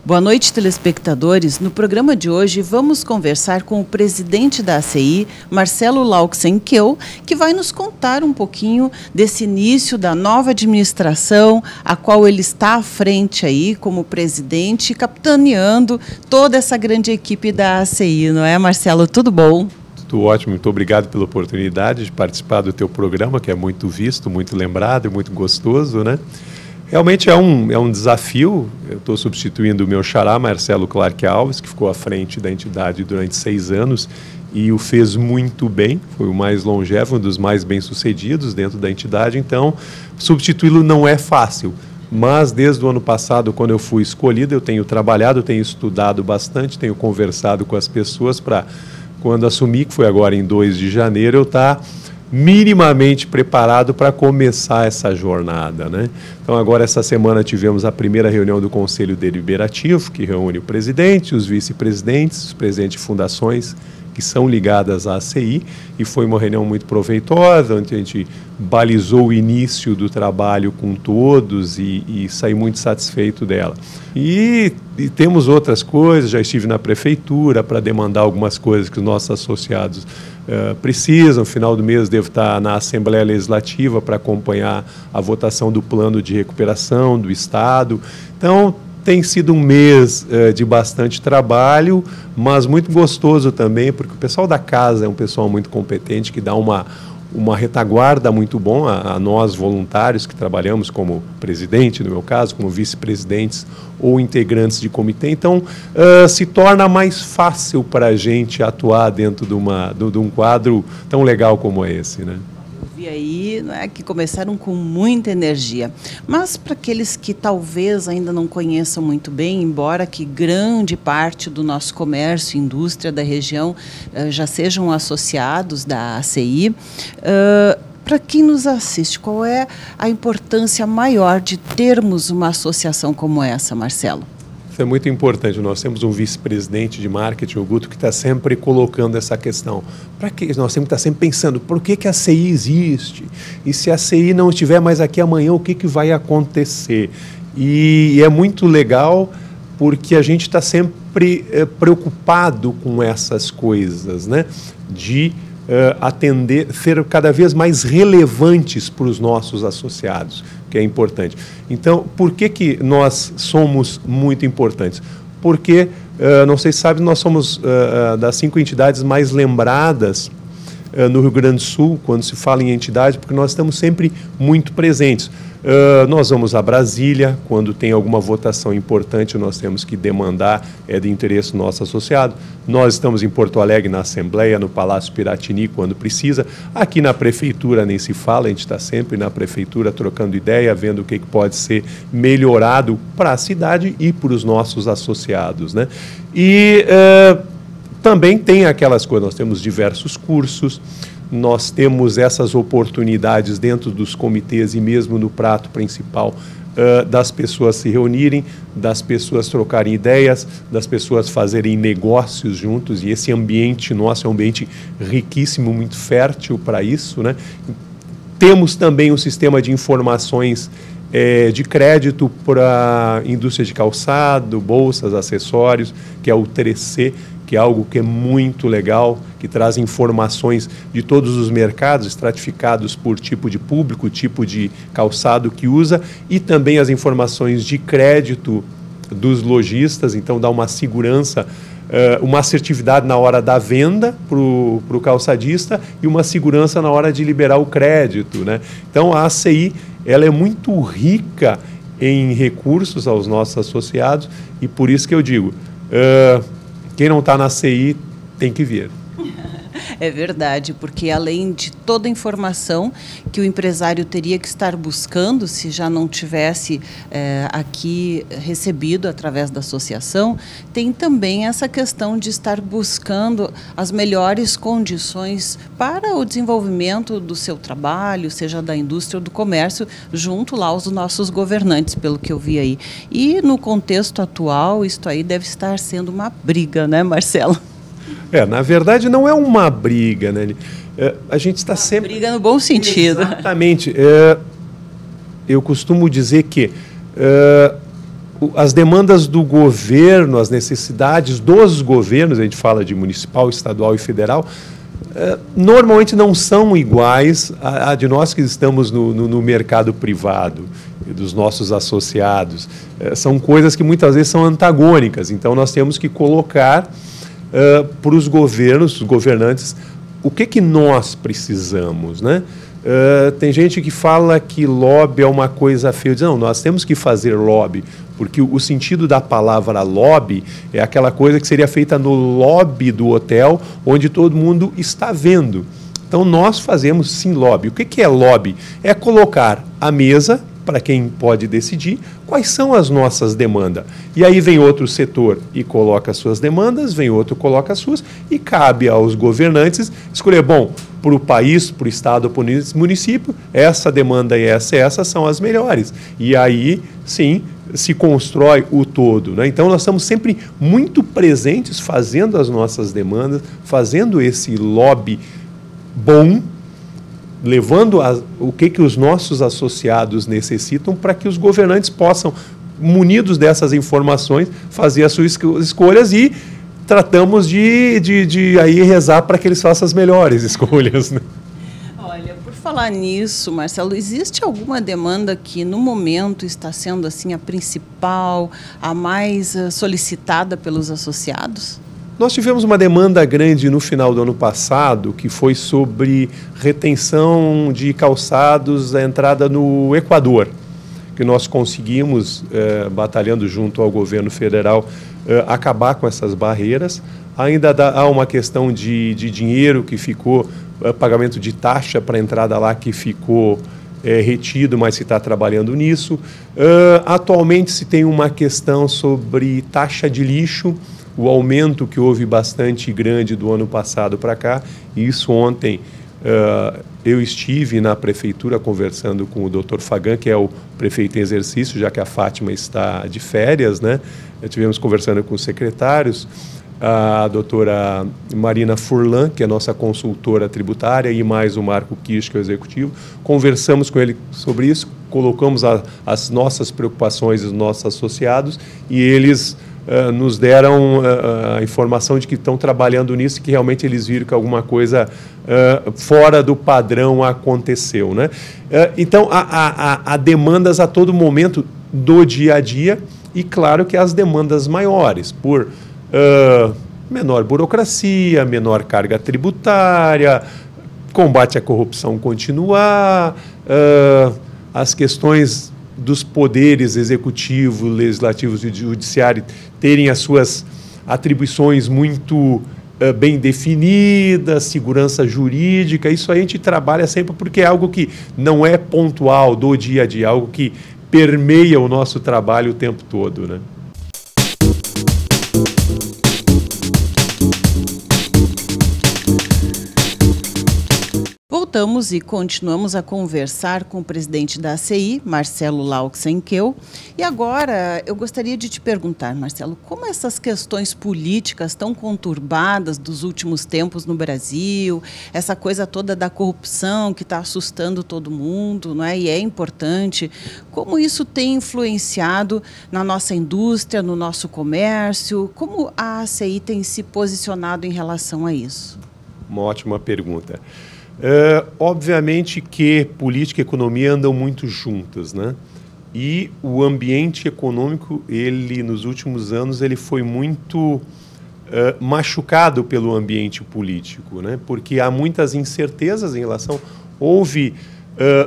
Boa noite, telespectadores. No programa de hoje vamos conversar com o presidente da ACI, Marcelo Lauxenqueu, que vai nos contar um pouquinho desse início da nova administração, a qual ele está à frente aí como presidente, capitaneando toda essa grande equipe da ACI, não é, Marcelo? Tudo bom? Tudo ótimo, muito obrigado pela oportunidade de participar do teu programa, que é muito visto, muito lembrado e muito gostoso, né? Realmente é um desafio. Eu estou substituindo o meu xará, Marcelo Clark Alves, que ficou à frente da entidade durante 6 anos e o fez muito bem, foi o mais longevo, um dos mais bem-sucedidos dentro da entidade, então substituí-lo não é fácil. Mas desde o ano passado, quando eu fui escolhido, eu tenho trabalhado, tenho estudado bastante, tenho conversado com as pessoas para, quando assumi, que foi agora em 2 de janeiro, eu estar minimamente preparado para começar essa jornada, né? Então, agora, essa semana, tivemos a primeira reunião do Conselho Deliberativo, que reúne o presidente, os vice-presidentes, os presidentes de fundações que são ligadas à ACI, e foi uma reunião muito proveitosa, onde a gente balizou o início do trabalho com todos e saí muito satisfeito dela. E temos outras coisas, já estive na prefeitura para demandar algumas coisas que os nossos associados precisam. No final do mês devo estar na Assembleia Legislativa para acompanhar a votação do plano de recuperação do Estado. Então, tem sido um mês de bastante trabalho, mas muito gostoso também, porque o pessoal da casa é um pessoal muito competente, que dá uma retaguarda muito bom a nós voluntários que trabalhamos como presidente, no meu caso, como vice-presidentes ou integrantes de comitê. Então, se torna mais fácil para a gente atuar dentro de um quadro tão legal como esse, né? E aí, não é, que começaram com muita energia. Mas para aqueles que talvez ainda não conheçam muito bem, embora que grande parte do nosso comércio e indústria da região já sejam associados da ACI, para quem nos assiste, qual é a importância maior de termos uma associação como essa, Marcelo? Isso é muito importante. Nós temos um vice-presidente de marketing, o Guto, que está sempre colocando essa questão. Para que nós temos que estar sempre pensando, por que a CI existe? E se a CI não estiver mais aqui amanhã, o que vai acontecer? E é muito legal porque a gente está sempre preocupado com essas coisas, né? De atender, ser cada vez mais relevantes para os nossos associados, que é importante. Então, por que nós somos muito importantes? Porque, não sei se sabe, nós somos das 5 entidades mais lembradas no Rio Grande do Sul, quando se fala em entidade, porque nós estamos sempre muito presentes. Nós vamos a Brasília, quando tem alguma votação importante, nós temos que demandar, é de interesse do nosso associado. Nós estamos em Porto Alegre, na Assembleia, no Palácio Piratini, quando precisa. Aqui na Prefeitura nem se fala, a gente está sempre na Prefeitura trocando ideia, vendo o que pode ser melhorado para a cidade e para os nossos associados, né? E também tem aquelas coisas, nós temos diversos cursos, nós temos essas oportunidades dentro dos comitês e mesmo no prato principal das pessoas se reunirem, das pessoas trocarem ideias, das pessoas fazerem negócios juntos, e esse ambiente nosso é um ambiente riquíssimo, muito fértil para isso, né? Temos também um sistema de informações de crédito para a indústria de calçado, bolsas, acessórios, que é o 3C, que é algo que é muito legal, que traz informações de todos os mercados, estratificados por tipo de público, tipo de calçado que usa, e também as informações de crédito dos lojistas, então dá uma segurança, uma assertividade na hora da venda para o calçadista e uma segurança na hora de liberar o crédito, né? Então, a ACI, ela é muito rica em recursos aos nossos associados, e por isso que eu digo, quem não está na CI tem que vir. É verdade, porque além de toda a informação que o empresário teria que estar buscando, se já não tivesse aqui recebido através da associação, tem também essa questão de estar buscando as melhores condições para o desenvolvimento do seu trabalho, seja da indústria ou do comércio, junto lá aos nossos governantes, pelo que eu vi aí. E no contexto atual, isso aí deve estar sendo uma briga, né, Marcelo? Na verdade, não é uma briga, né? A gente está sempre... Briga no bom sentido. Exatamente. Eu costumo dizer que as demandas do governo, as necessidades dos governos, a gente fala de municipal, estadual e federal, normalmente não são iguais a de nós que estamos no mercado privado, dos nossos associados. São coisas que muitas vezes são antagônicas, então nós temos que colocar para os governos, os governantes, o que nós precisamos, né? Tem gente que fala que lobby é uma coisa feia. Não, nós temos que fazer lobby, porque o sentido da palavra lobby é aquela coisa que seria feita no lobby do hotel, onde todo mundo está vendo. Então, nós fazemos, sim, lobby. O que é lobby? É colocar à mesa, para quem pode decidir, quais são as nossas demandas. E aí vem outro setor e coloca as suas demandas, vem outro coloca as suas, e cabe aos governantes escolher, bom, para o país, para o estado, para o município, essa demanda e essa são as melhores. E aí, sim, se constrói o todo, né? Então, nós estamos sempre muito presentes fazendo as nossas demandas, fazendo esse lobby bom, levando o que os nossos associados necessitam para que os governantes possam, munidos dessas informações, fazer as suas escolhas e tratamos de aí rezar para que eles façam as melhores escolhas, né? Olha, por falar nisso, Marcelo, existe alguma demanda que no momento está sendo assim a principal, a mais solicitada pelos associados? Nós tivemos uma demanda grande no final do ano passado, que foi sobre retenção de calçados, a entrada no Equador, que nós conseguimos, batalhando junto ao governo federal, acabar com essas barreiras. Ainda há uma questão de dinheiro que ficou, pagamento de taxa para a entrada lá que ficou retido, mas se está trabalhando nisso. Atualmente se tem uma questão sobre taxa de lixo, o aumento que houve bastante grande do ano passado para cá, e isso ontem eu estive na prefeitura conversando com o Dr. Fagan, que é o prefeito em exercício, já que a Fátima está de férias, né? Estivemos conversando com os secretários, a doutora Marina Furlan, que é nossa consultora tributária, e mais o Marco Kirsch, que é o executivo. Conversamos com ele sobre isso, colocamos as nossas preocupações dos nossos associados, e eles nos deram a informação de que estão trabalhando nisso e que realmente eles viram que alguma coisa fora do padrão aconteceu, né? Então, há demandas a todo momento do dia a dia e, claro, que as demandas maiores, por menor burocracia, menor carga tributária, combate à corrupção continuar, as questões dos poderes executivo, legislativo e judiciário terem as suas atribuições muito bem definidas, segurança jurídica, isso aí a gente trabalha sempre porque é algo que não é pontual do dia a dia, algo que permeia o nosso trabalho o tempo todo, né? Voltamos e continuamos a conversar com o presidente da ACI, Marcelo Laux-Henkel. E agora eu gostaria de te perguntar, Marcelo, como essas questões políticas tão conturbadas dos últimos tempos no Brasil, essa coisa toda da corrupção que está assustando todo mundo, não é? E é importante, como isso tem influenciado na nossa indústria, no nosso comércio, como a ACI tem se posicionado em relação a isso? Uma ótima pergunta. Obviamente que política e economia andam muito juntas, né? E o ambiente econômico, ele nos últimos anos, ele foi muito machucado pelo ambiente político, né? Porque há muitas incertezas em relação... Houve,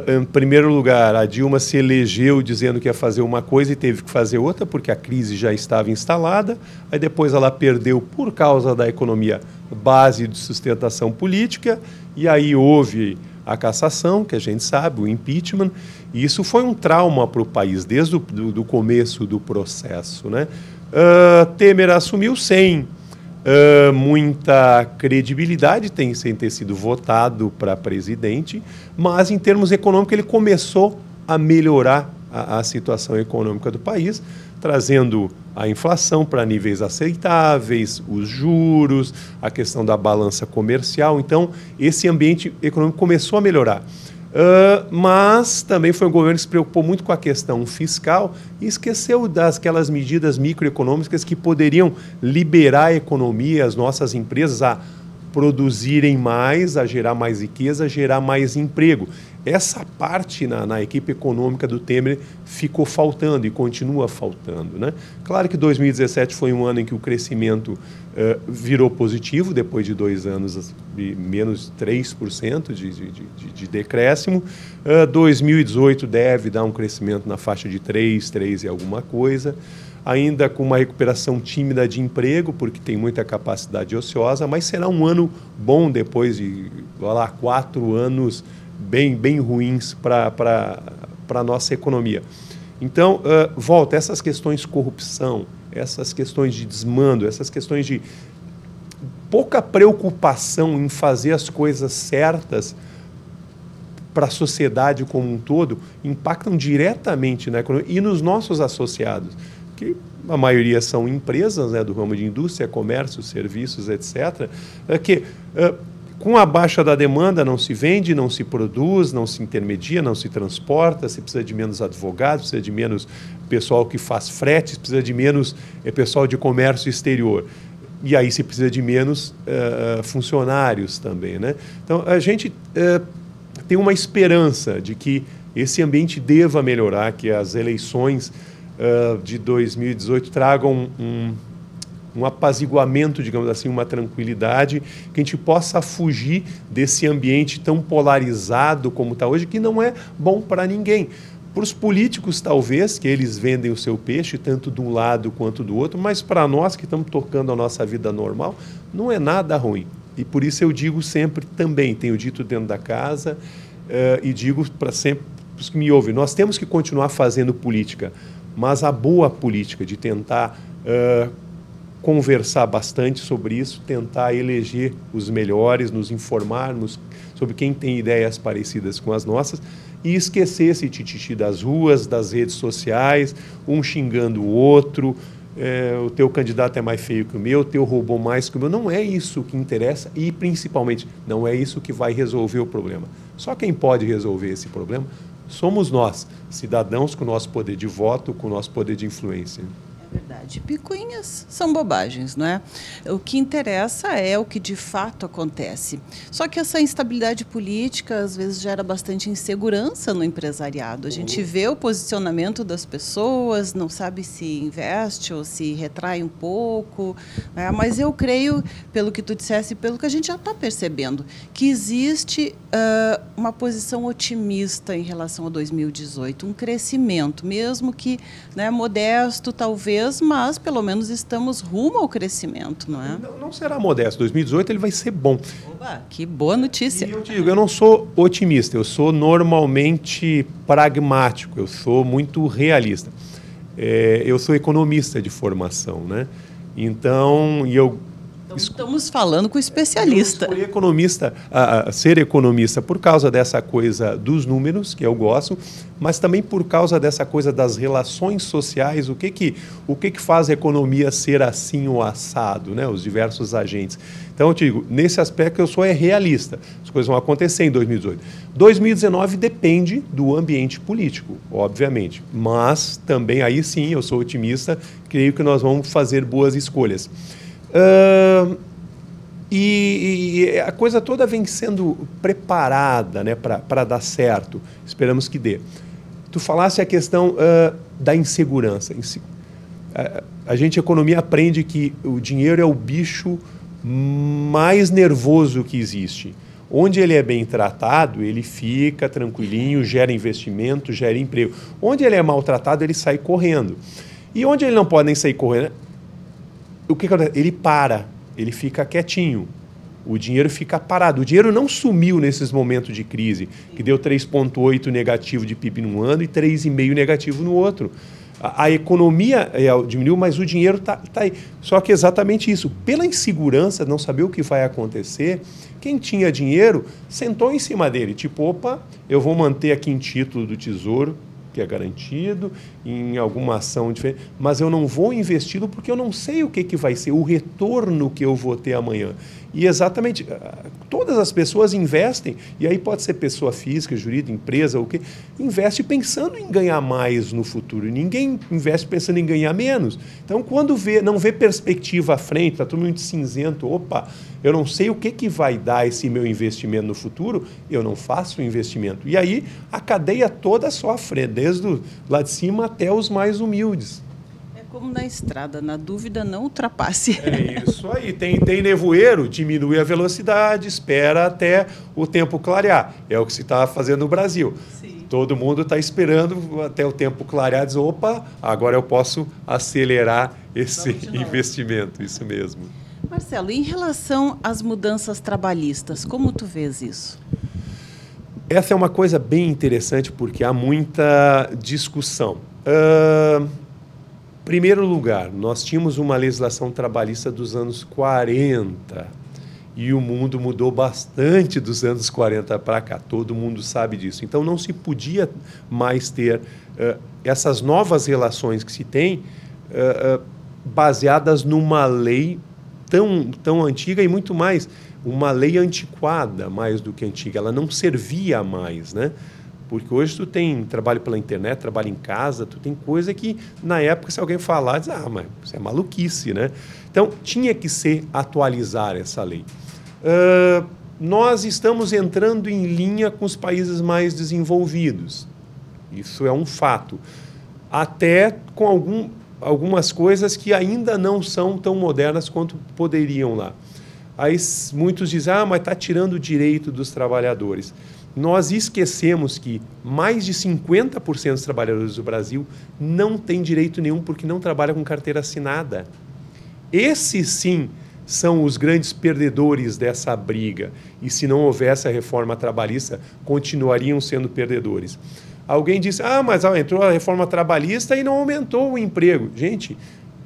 em primeiro lugar, a Dilma se elegeu dizendo que ia fazer uma coisa e teve que fazer outra, porque a crise já estava instalada. Aí depois ela perdeu, por causa da economia, base de sustentação política, e aí houve a cassação, que a gente sabe, o impeachment, e isso foi um trauma para o país, desde o começo do processo, né? Temer assumiu sem muita credibilidade, sem ter sido votado para presidente, mas em termos econômicos ele começou a melhorar a situação econômica do país, trazendo a inflação para níveis aceitáveis, os juros, a questão da balança comercial. Então, esse ambiente econômico começou a melhorar. Mas também foi um governo que se preocupou muito com a questão fiscal e esqueceu daquelas medidas microeconômicas que poderiam liberar a economia, as nossas empresas a produzirem mais, a gerar mais riqueza, a gerar mais emprego. Essa parte na equipe econômica do Temer ficou faltando e continua faltando, né? Claro que 2017 foi um ano em que o crescimento virou positivo, depois de 2 anos de menos 3% de decréscimo. 2018 deve dar um crescimento na faixa de 3 e alguma coisa, ainda com uma recuperação tímida de emprego, porque tem muita capacidade ociosa, mas será um ano bom depois de 4 anos bem ruins para a nossa economia. Então, volta, essas questões de corrupção, essas questões de desmando, essas questões de pouca preocupação em fazer as coisas certas para a sociedade como um todo, impactam diretamente na economia e nos nossos associados, que a maioria são empresas, né, do ramo de indústria, comércio, serviços, etc., que com a baixa da demanda não se vende, não se produz, não se intermedia, não se transporta, se precisa de menos advogados, precisa de menos pessoal que faz fretes, precisa de menos pessoal de comércio exterior. E aí se precisa de menos funcionários também, né? Então, a gente tem uma esperança de que esse ambiente deva melhorar, que as eleições de 2018 tragam um apaziguamento, digamos assim, uma tranquilidade, que a gente possa fugir desse ambiente tão polarizado como está hoje, que não é bom para ninguém. Para os políticos, talvez, que eles vendem o seu peixe, tanto de um lado quanto do outro, mas para nós que estamos tocando a nossa vida normal, não é nada ruim. E por isso eu digo sempre também, tenho dito dentro da casa, e digo para sempre os que me ouvem, nós temos que continuar fazendo política, mas a boa política de tentar conversar bastante sobre isso, tentar eleger os melhores, nos informarmos sobre quem tem ideias parecidas com as nossas e esquecer esse tititi das ruas, das redes sociais, um xingando o outro, o teu candidato é mais feio que o meu, o teu roubou mais que o meu. Não é isso que interessa e, principalmente, não é isso que vai resolver o problema. Só quem pode resolver esse problema somos nós, cidadãos com o nosso poder de voto, com o nosso poder de influência. Verdade. Picuinhas são bobagens, não é? O que interessa é o que de fato acontece. Só que essa instabilidade política às vezes gera bastante insegurança no empresariado. A gente vê o posicionamento das pessoas, não sabe se investe ou se retrai um pouco, né? Mas eu creio, pelo que tu disseste e pelo que a gente já está percebendo, que existe uma posição otimista em relação a 2018, um crescimento, mesmo que, né, modesto talvez, mas pelo menos estamos rumo ao crescimento, não é? Não será modesto. 2018 ele vai ser bom. Oba, que boa notícia. E eu digo, eu não sou otimista, eu sou normalmente pragmático, eu sou muito realista. Eu sou economista de formação, né? Então, estamos falando com o especialista. Eu escolhi ser economista por causa dessa coisa dos números, que eu gosto, mas também por causa dessa coisa das relações sociais, o que faz a economia ser assim ou assado, né? Os diversos agentes. Então, eu te digo, nesse aspecto eu sou realista. As coisas vão acontecer em 2018. 2019 depende do ambiente político, obviamente, mas também aí sim eu sou otimista, creio que nós vamos fazer boas escolhas. E a coisa toda vem sendo preparada, né, para dar certo. Esperamos que dê. Tu falasse a questão da insegurança. A gente, economia, aprende que o dinheiro é o bicho mais nervoso que existe. Onde ele é bem tratado, ele fica tranquilinho, gera investimento, gera emprego. Onde ele é maltratado, ele sai correndo. E onde ele não pode nem sair correndo, o que acontece? Ele para, ele fica quietinho, o dinheiro fica parado. O dinheiro não sumiu nesses momentos de crise, que deu 3,8 negativo de PIB num ano e 3,5 negativo no outro. A economia diminuiu, mas o dinheiro está aí. Só que exatamente isso, pela insegurança, não saber o que vai acontecer, quem tinha dinheiro sentou em cima dele, tipo, opa, eu vou manter aqui em título do Tesouro, que é garantido, em alguma ação diferente, mas eu não vou investi-lo porque eu não sei o que vai ser, o retorno que eu vou ter amanhã. E exatamente, todas as pessoas investem, e aí pode ser pessoa física, jurídica, empresa, o quê? Investe pensando em ganhar mais no futuro. Ninguém investe pensando em ganhar menos. Então, quando não vê perspectiva à frente, está tudo muito cinzento, opa, eu não sei o que vai dar esse meu investimento no futuro, eu não faço o investimento. E aí, a cadeia toda sofre, desde lá de cima até os mais humildes. Como na estrada, na dúvida não ultrapasse. É isso aí, tem nevoeiro, diminui a velocidade, espera até o tempo clarear. É o que se está fazendo no Brasil. Sim. Todo mundo está esperando até o tempo clarear e diz, opa, agora eu posso acelerar esse investimento, isso mesmo. Marcelo, em relação às mudanças trabalhistas, como tu vês isso? Essa é uma coisa bem interessante porque há muita discussão. Primeiro lugar, nós tínhamos uma legislação trabalhista dos anos 40 e o mundo mudou bastante dos anos 40 para cá, todo mundo sabe disso. Então não se podia mais ter essas novas relações que se tem baseadas numa lei tão antiga e muito mais, uma lei antiquada mais do que antiga, ela não servia mais, né? Porque hoje tu tem trabalho pela internet, trabalho em casa, tu tem coisa que, na época, se alguém falar, diz, mas isso é maluquice, né? Então, tinha que se atualizar essa lei. Nós estamos entrando em linha com os países mais desenvolvidos. Isso é um fato. Até com algumas coisas que ainda não são tão modernas quanto poderiam lá. Aí muitos dizem, mas está tirando o direito dos trabalhadores. Nós esquecemos que mais de 50% dos trabalhadores do Brasil não têm direito nenhum porque não trabalham com carteira assinada. Esses, sim, são os grandes perdedores dessa briga. E se não houvesse a reforma trabalhista, continuariam sendo perdedores. Alguém disse, mas entrou a reforma trabalhista e não aumentou o emprego. Gente,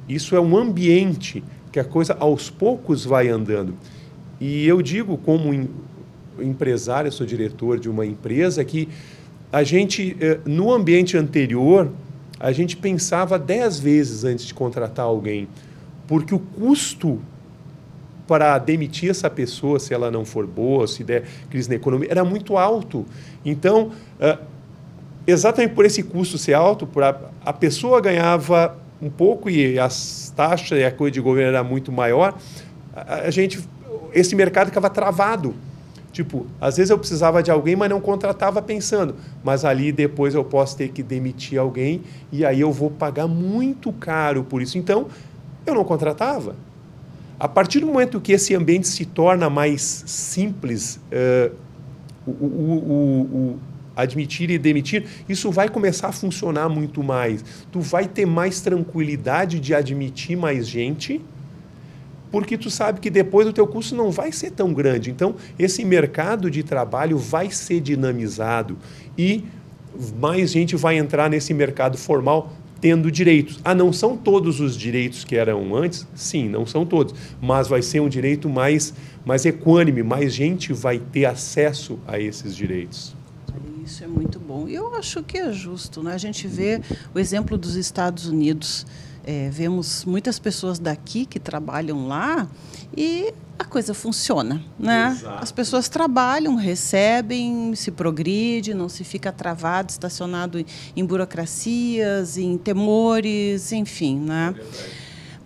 isso é um ambiente que a coisa aos poucos vai andando. E eu digo como empresário, sou diretor de uma empresa, que a gente, no ambiente anterior, a gente pensava 10 vezes antes de contratar alguém, porque o custo para demitir essa pessoa, se ela não for boa, se der crise na economia, era muito alto. Então, exatamente por esse custo ser alto, a pessoa ganhava um pouco e as taxas e a coisa de governo era muito maior, esse mercado ficava travado. Tipo, às vezes eu precisava de alguém, mas não contratava pensando. Mas ali depois eu posso ter que demitir alguém e aí eu vou pagar muito caro por isso. Então, eu não contratava. A partir do momento que esse ambiente se torna mais simples, admitir e demitir, isso vai começar a funcionar muito mais. Tu vai ter mais tranquilidade de admitir mais gente, porque tu sabe que depois o teu custo não vai ser tão grande. Então, esse mercado de trabalho vai ser dinamizado e mais gente vai entrar nesse mercado formal tendo direitos. Não são todos os direitos que eram antes? Sim, não são todos, mas vai ser um direito mais equânime, mais gente vai ter acesso a esses direitos. Isso é muito bom. E eu acho que é justo, né? A gente vê o exemplo dos Estados Unidos. Vemos muitas pessoas daqui que trabalham lá e a coisa funciona, né? Exato. As pessoas trabalham, recebem, se progride, não se fica travado, estacionado em burocracias, em temores, enfim, né?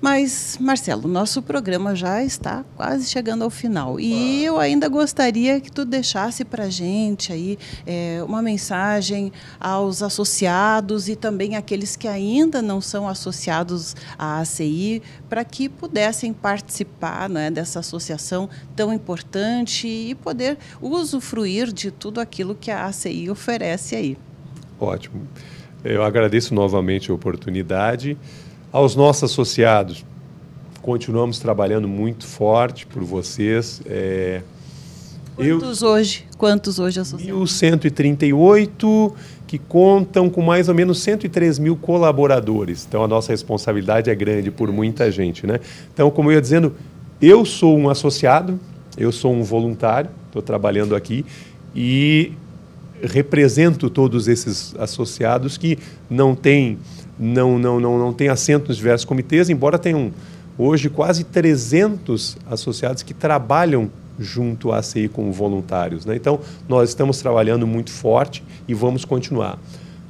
Mas, Marcelo, nosso programa já está quase chegando ao final. E eu ainda gostaria que tu deixasse para a gente aí uma mensagem aos associados e também aqueles que ainda não são associados à ACI, para que pudessem participar, né, dessa associação tão importante e poder usufruir de tudo aquilo que a ACI oferece aí. Ótimo. Eu agradeço novamente a oportunidade. Aos nossos associados, continuamos trabalhando muito forte por vocês. Quantos hoje associados? 1.138, que contam com mais ou menos 103 mil colaboradores. Então, a nossa responsabilidade é grande por muita gente, né? Então, como eu ia dizendo, eu sou um associado, eu sou um voluntário, estou trabalhando aqui, e represento todos esses associados que não têm assento nos diversos comitês, embora tenham hoje quase 300 associados que trabalham junto à ACI como voluntários, né? Então, nós estamos trabalhando muito forte e vamos continuar.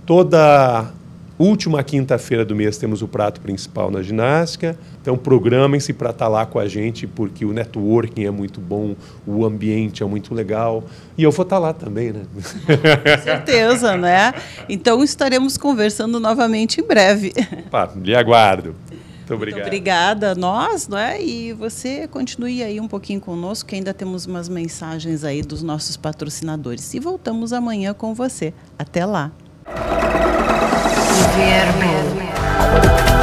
Toda última quinta-feira do mês temos o prato principal na ginástica, então programem-se para estar lá com a gente, porque o networking é muito bom, o ambiente é muito legal, e eu vou estar lá também, né? Com certeza, né? Então estaremos conversando novamente em breve. Pá, lhe aguardo. Muito obrigado. Muito obrigada a nós, né? E você continue aí um pouquinho conosco, que ainda temos umas mensagens aí dos nossos patrocinadores. E voltamos amanhã com você. Até lá. Verbo.